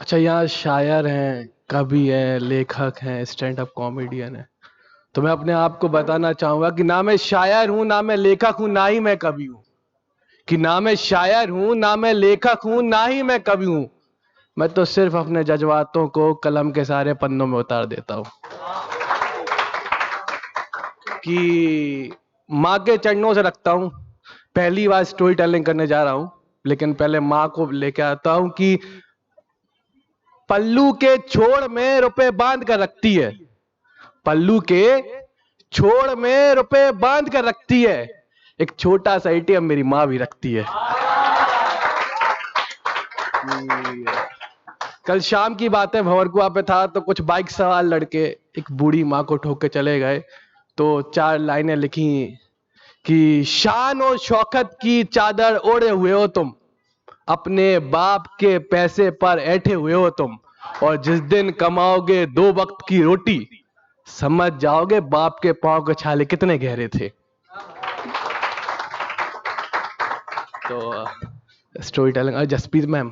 अच्छा, यहाँ शायर हैं, कवि हैं, लेखक हैं, स्टैंड अप कॉमेडियन हैं। तो मैं अपने आप को बताना चाहूंगा कि ना मैं शायर हूं, ना मैं लेखक हूं, ना ही मैं कवि हूं। कि ना मैं शायर हूं, ना मैं लेखक हूं, ना ही मैं कवि हूं। मैं तो सिर्फ अपने जज्बातों को कलम के सारे पन्नों में उतार देता हूं। कि माँ के चरणों से रखता हूं। पहली बार स्टोरी टेलिंग करने जा रहा हूं, लेकिन पहले माँ को लेके आता हूं कि पल्लू के छोड़ में रुपए बांध कर रखती है। पल्लू के छोड़ में रुपए बांध कर रखती है। एक छोटा सा एटीएम मेरी माँ भी रखती है। कल शाम की बात है, भंवरकुआ पे था तो कुछ बाइक सवार लड़के एक बूढ़ी माँ को ठोक के चले गए। तो 4 लाइनें लिखी कि शान और शौकत की चादर ओढ़े हुए हो तुम, अपने बाप के पैसे पर ऐठे हुए हो तुम, और जिस दिन कमाओगे 2 वक्त की रोटी, समझ जाओगे बाप के पांव के छाले कितने गहरे थे। तो स्टोरी टेलिंग, जसप्रीत मैम,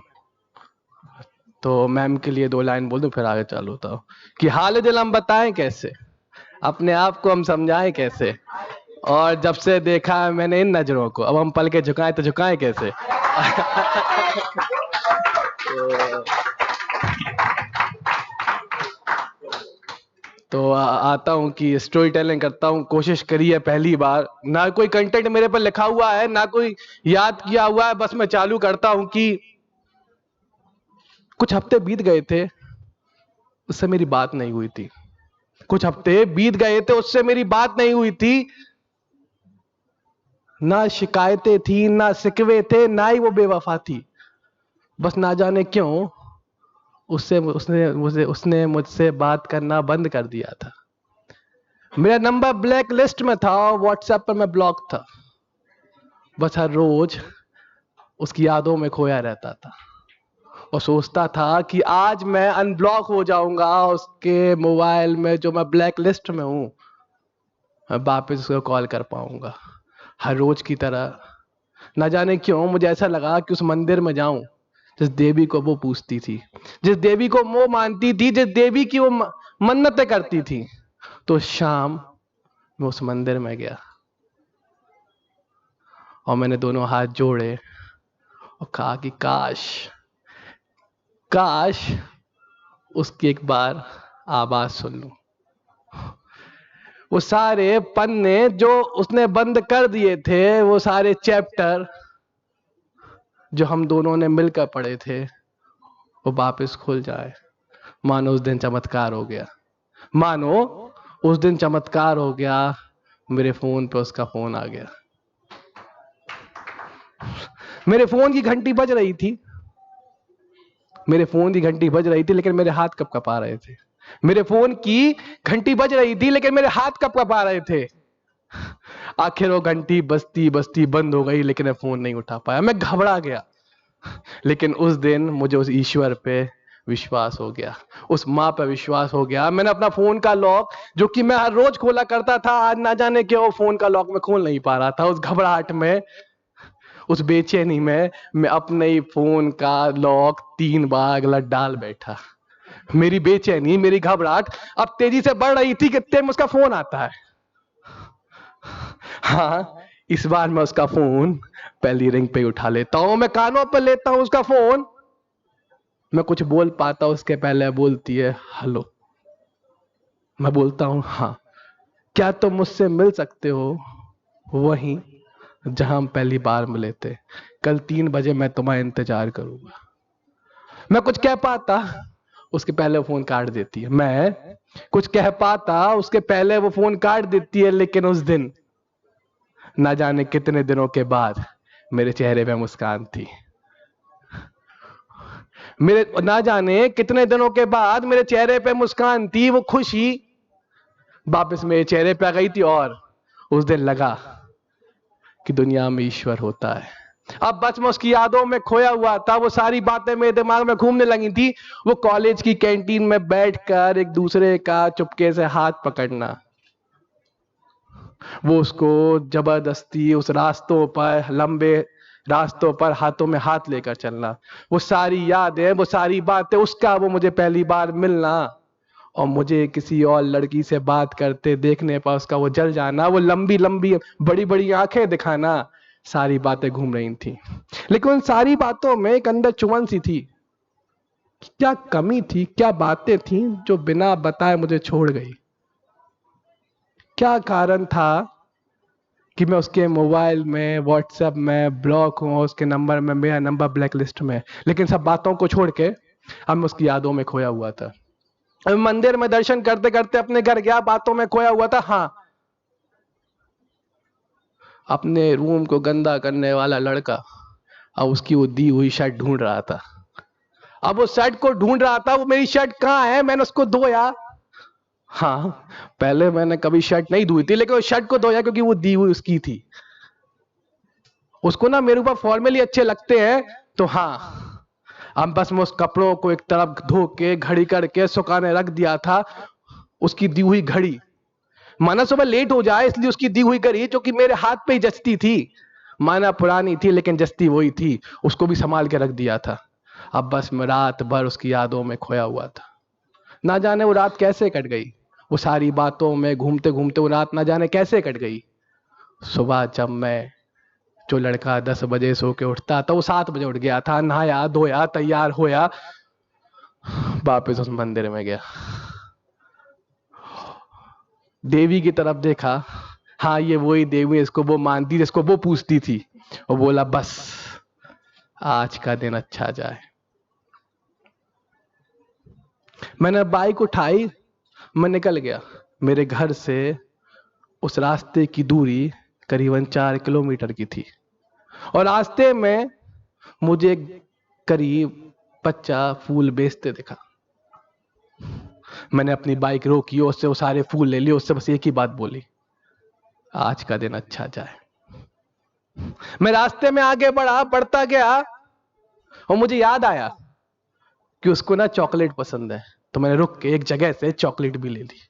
तो मैम के लिए 2 लाइन बोल दूं फिर आगे चालू होता हूं। कि हाल दिल हम बताएं कैसे, अपने आप को हम समझाएं कैसे, और जब से देखा है मैंने इन नजरों को, अब हम पल के झुकाएं तो झुकाएं कैसे। तो आता हूं कि स्टोरी टेलिंग करता हूं। कोशिश करी है पहली बार, ना कोई कंटेंट मेरे पर लिखा हुआ है, ना कोई याद किया हुआ है, बस मैं चालू करता हूं कि कुछ हफ्ते बीत गए थे, उससे मेरी बात नहीं हुई थी। कुछ हफ्ते बीत गए थे, उससे मेरी बात नहीं हुई थी। ना शिकायतें थी, ना शिकवे थे, ना ही वो बेवफा थी। बस ना जाने क्यों उसने मुझसे बात करना बंद कर दिया था। मेरा नंबर ब्लैक लिस्ट में था, व्हाट्सएप पर मैं ब्लॉक था। बस हर रोज उसकी यादों में खोया रहता था और सोचता था कि आज मैं अनब्लॉक हो जाऊंगा उसके मोबाइल में, जो मैं ब्लैक लिस्ट में हूं, मैं वापस उसको कॉल कर पाऊंगा हर रोज की तरह। ना जाने क्यों मुझे ऐसा लगा कि उस मंदिर में जाऊं जिस देवी को वो पूछती थी, जिस देवी को वो मानती थी, जिस देवी की वो मन्नतें करती थी। तो शाम मैं उस मंदिर में गया और मैंने दोनों हाथ जोड़े और कहा कि काश काश उसकी एक बार आवाज सुन लूं। वो सारे पन्ने जो उसने बंद कर दिए थे, वो सारे चैप्टर जो हम दोनों ने मिलकर पढ़े थे, वो वापस खुल जाए। मानो उस दिन चमत्कार हो गया। मानो उस दिन चमत्कार हो गया। मेरे फोन पे उसका फोन आ गया। मेरे फोन की घंटी बज रही थी, मेरे फोन की घंटी बज रही थी, लेकिन मेरे हाथ कब कपा रहे थे। मेरे फोन की घंटी बज रही थी, लेकिन मेरे हाथ कब कपा रहे थे। आखिर वो घंटी बजती बजती बंद हो गई, लेकिन मैं फोन नहीं उठा पाया। मैं घबरा गया। लेकिन उस दिन मुझे उस ईश्वर पे विश्वास हो गया, उस माँ पे विश्वास हो गया। मैंने अपना फोन का लॉक, जो कि मैं हर रोज खोला करता था, आज ना जाने क्यों फोन का लॉक मैं खोल नहीं पा रहा था। उस घबराहट में, उस बेचैनी में, मैं अपने ही फोन का लॉक 3 बार गलत डाल बैठा। मेरी बेचैनी, मेरी घबराहट अब तेजी से बढ़ रही थी कि तेज उसका फोन आता है। हाँ, इस बार मैं उसका फोन पहली रिंग पे उठा लेता हूं। मैं कानों पर लेता हूं उसका फोन। मैं कुछ बोल पाता उसके पहले बोलती है हेलो। मैं बोलता हूं हाँ, क्या तुम मुझसे मिल सकते हो वहीं जहां हम पहली बार मिले थे। कल 3 बजे मैं तुम्हारा इंतजार करूंगा। मैं कुछ कह पाता, उसके पहले वो फोन काट देती है। मैं कुछ कह पाता, उसके पहले वो फोन काट देती है। लेकिन उस दिन ना जाने कितने दिनों के बाद मेरे चेहरे पे मुस्कान थी। मेरे ना जाने कितने दिनों के बाद मेरे चेहरे पे मुस्कान थी। वो खुशी वापस मेरे चेहरे पे आ गई थी और उस दिन लगा कि दुनिया में ईश्वर होता है। अब बस मैं उसकी यादों में खोया हुआ था। वो सारी बातें मेरे दिमाग में घूमने लगी थी। वो कॉलेज की कैंटीन में बैठकर एक दूसरे का चुपके से हाथ पकड़ना, वो उसको जबरदस्ती उस रास्तों पर लंबे रास्तों पर हाथों में हाथ लेकर चलना, वो सारी यादें, वो सारी बातें, उसका वो मुझे पहली बार मिलना, और मुझे किसी और लड़की से बात करते देखने पर उसका वो जल जाना, वो लंबी लंबी बड़ी बड़ी आंखें दिखाना, सारी बातें घूम रही थी। लेकिन उन सारी बातों में एक अंदर चुभन सी थी। क्या कमी थी, क्या बातें थी जो बिना बताए मुझे छोड़ गई? क्या कारण था कि मैं उसके मोबाइल में, व्हाट्सएप में ब्लॉक हूं, उसके नंबर में, मेरा नंबर ब्लैक लिस्ट में, लेकिन सब बातों को छोड़ के अब मैं उसकी यादों में खोया हुआ था। अब मंदिर में दर्शन करते करते अपने घर गया, बातों में खोया हुआ था। हाँ, अपने रूम को गंदा करने वाला लड़का अब उसकी वो दी हुई शर्ट ढूंढ रहा था। अब वो शर्ट को ढूंढ रहा था, वो मेरी शर्ट कहाँ है, मैंने उसको धोया। हाँ, पहले मैंने कभी शर्ट नहीं धोई थी, लेकिन उस शर्ट को धोया क्योंकि वो दी हुई उसकी थी। उसको ना मेरे ऊपर फॉर्मली अच्छे लगते हैं, तो हाँ, अब बस मैं उस कपड़ों को एक तरफ धो के घड़ी करके सुखाने रख दिया था। उसकी दी हुई घड़ी, माना सुबह लेट हो जाए इसलिए उसकी दी हुई घड़ी जो कि मेरे हाथ पे ही जचती थी, माना पुरानी थी लेकिन जचती वही थी, उसको भी संभाल के रख दिया था। अब बस मैं रात भर उसकी यादों में खोया हुआ था। ना जाने वो रात कैसे कट गई, वो सारी बातों में घूमते घूमते वो रात ना जाने कैसे कट गई। सुबह जब मैं, जो लड़का 10 बजे सो के उठता था, वो 7 बजे उठ गया था, नहाया धोया तैयार होया, वापस उस मंदिर में गया, देवी की तरफ देखा। हाँ, ये वही देवी, इसको वो मानती, जिसको वो पूछती थी, और बोला बस आज का दिन अच्छा जाए। मैंने बाइक उठाई, मैं निकल गया। मेरे घर से उस रास्ते की दूरी करीबन 4 किलोमीटर की थी, और रास्ते में मुझे करीब बच्चा फूल बेचते दिखा। मैंने अपनी बाइक रोकी, उससे वो सारे फूल ले लिए, उससे बस एक ही बात बोली, आज का दिन अच्छा जाए। मैं रास्ते में आगे बढ़ा, बढ़ता गया, और मुझे याद आया कि उसको ना चॉकलेट पसंद है, तो मैंने रुक के एक जगह से चॉकलेट भी ले ली।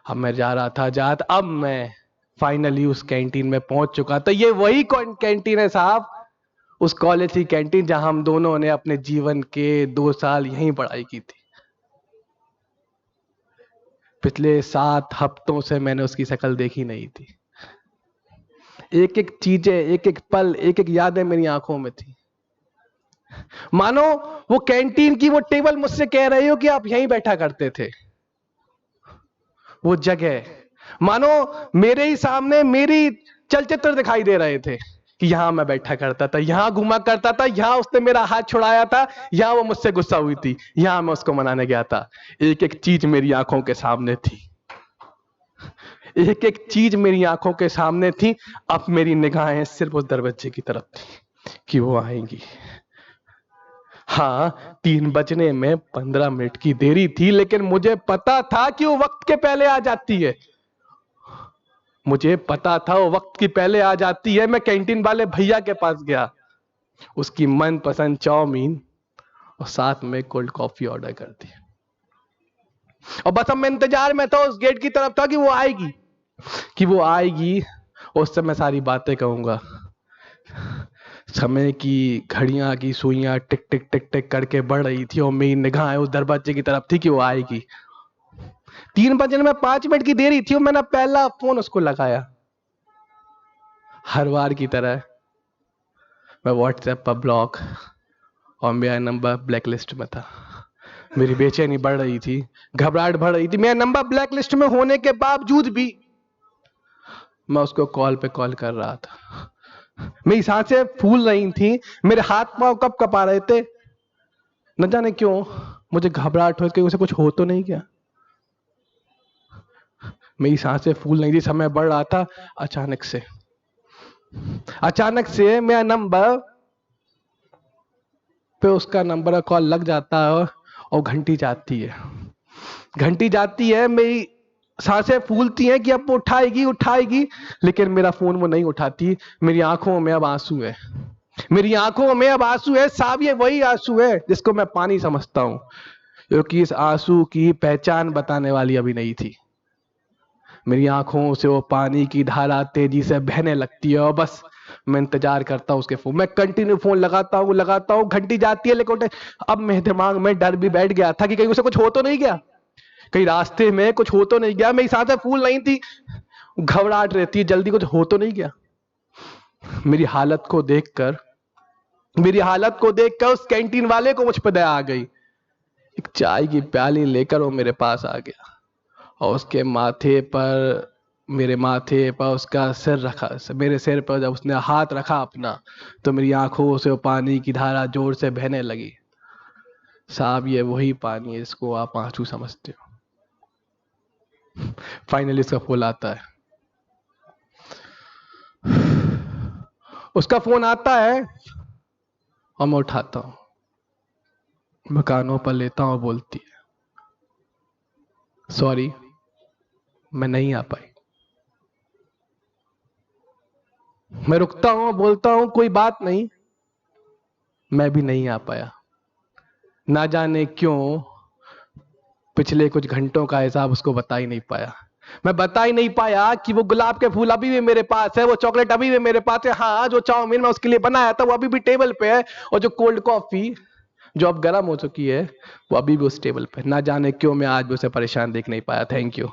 अब मैं जा रहा था, अब मैं फाइनली उस कैंटीन में पहुंच चुका था। ये वही कैंटीन है साहब, उस कॉलेज की कैंटीन जहां हम दोनों ने अपने जीवन के 2 साल यहीं पढ़ाई की थी। पिछले 7 हफ्तों से मैंने उसकी शक्ल देखी नहीं थी। एक एक चीजें, एक एक पल, एक एक यादें मेरी आंखों में थी। मानो वो कैंटीन की वो टेबल मुझसे कह रही हो कि आप यहीं बैठा करते थे। वो जगह, मानो मेरे ही सामने मेरी चलचित्र दिखाई दे रहे थे कि यहां मैं बैठा करता था, यहां घुमा करता था, यहां उसने मेरा हाथ छुड़ाया था, यहां वो मुझसे गुस्सा हुई थी, यहां मैं उसको मनाने गया था। एक एक चीज मेरी आंखों के सामने थी, एक एक चीज मेरी आंखों के सामने थी। अब मेरी निगाहें सिर्फ उस दरवाजे की तरफ थी कि वो आएंगी। हाँ, 3 बजने में 15 मिनट की देरी थी, लेकिन मुझे पता था कि वो वक्त के पहले आ जाती है। मुझे पता था वो वक्त की पहले आ जाती है। मैं कैंटीन वाले भैया के पास गया, उसकी मनपसंद चाउमीन और साथ में कोल्ड कॉफी ऑर्डर कर दी, और बस अब मैं इंतजार में था, उस गेट की तरफ था कि वो आएगी, कि वो आएगी। उस समय सारी बातें कहूंगा। समय की घड़ियां की सुइयां टिक टिक टिक टिक करके बढ़ रही थी, और मेरी निगाहें उस दरवाजे की तरफ थी कि वो आएगी। 3 बजने में 5 मिनट की देरी थी, और मैंने पहला फोन उसको लगाया। हर बार की तरह मैं व्हाट्सएप पर ब्लॉक, और मेरा नंबर ब्लैक लिस्ट में था। मेरी बेचैनी बढ़ रही थी, घबराहट बढ़ रही थी। मेरा नंबर ब्लैक लिस्ट में होने के बावजूद भी मैं उसको कॉल पे कॉल कर रहा था। मेरी सांसें फूल रही थी, मेरे हाथ पांव कब कपा रहे थे, न जाने क्यों मुझे घबराहट हो कि उसे कुछ हो तो नहीं क्या। मेरी सांसें फूल नहीं थी, समय बढ़ रहा था। अचानक से मेरा नंबर पे उसका नंबर का कॉल लग जाता है, और घंटी जाती है, घंटी जाती है। मेरी सांसें फूलती हैं कि अब वो उठाएगी उठाएगी, लेकिन मेरा फोन वो नहीं उठाती। मेरी आंखों में अब आंसू है, मेरी आंखों में अब आंसू है साहब, ये वही आंसू है जिसको मैं पानी समझता हूं, क्योंकि इस आंसू की पहचान बताने वाली अभी नहीं थी। मेरी आंखों से वो पानी की धारा तेजी से बहने लगती है, और बस मैं इंतजार करता हूँ उसके फोन, मैं कंटिन्यू फोन लगाता हूँ, घंटी जाती है लेकिन अब मेरे दिमाग में डर भी बैठ गया था कि कहीं उसे कुछ हो तो नहीं गया, कहीं रास्ते में कुछ हो तो नहीं गया, मेरी सांसें फूल नहीं थी, घबराहट रहती है जल्दी कुछ हो तो नहीं गया। मेरी हालत को देखकर उस कैंटीन वाले को मुझ पर दया आ गई। एक चाय की प्याली लेकर वो मेरे पास आ गया और उसके मेरे माथे पर उसका सिर रखा, मेरे सिर पर जब उसने हाथ रखा अपना, तो मेरी आंखों से वो पानी की धारा जोर से बहने लगी। साहब ये वही पानी है जिसको आप आंसू समझते हो। फाइनली उसका फोन आता है, उसका फोन आता है और मैं उठाता हूं, मैं कानों पर लेता हूं, बोलती है सॉरी मैं नहीं आ पाई। मैं रुकता हूं, बोलता हूं कोई बात नहीं, मैं भी नहीं आ पाया। ना जाने क्यों पिछले कुछ घंटों का हिसाब उसको बता ही नहीं पाया। मैं बता ही नहीं पाया कि वो गुलाब के फूल अभी भी मेरे पास है, वो चॉकलेट अभी भी मेरे पास है, हाँ जो चाउमीन मैं उसके लिए बनाया था वो अभी भी टेबल पे है, और जो कोल्ड कॉफी जो अब गर्म हो चुकी है वो अभी भी उस टेबल पे। ना जाने क्यों मैं आज भी उसे परेशान देख नहीं पाया। Thank you.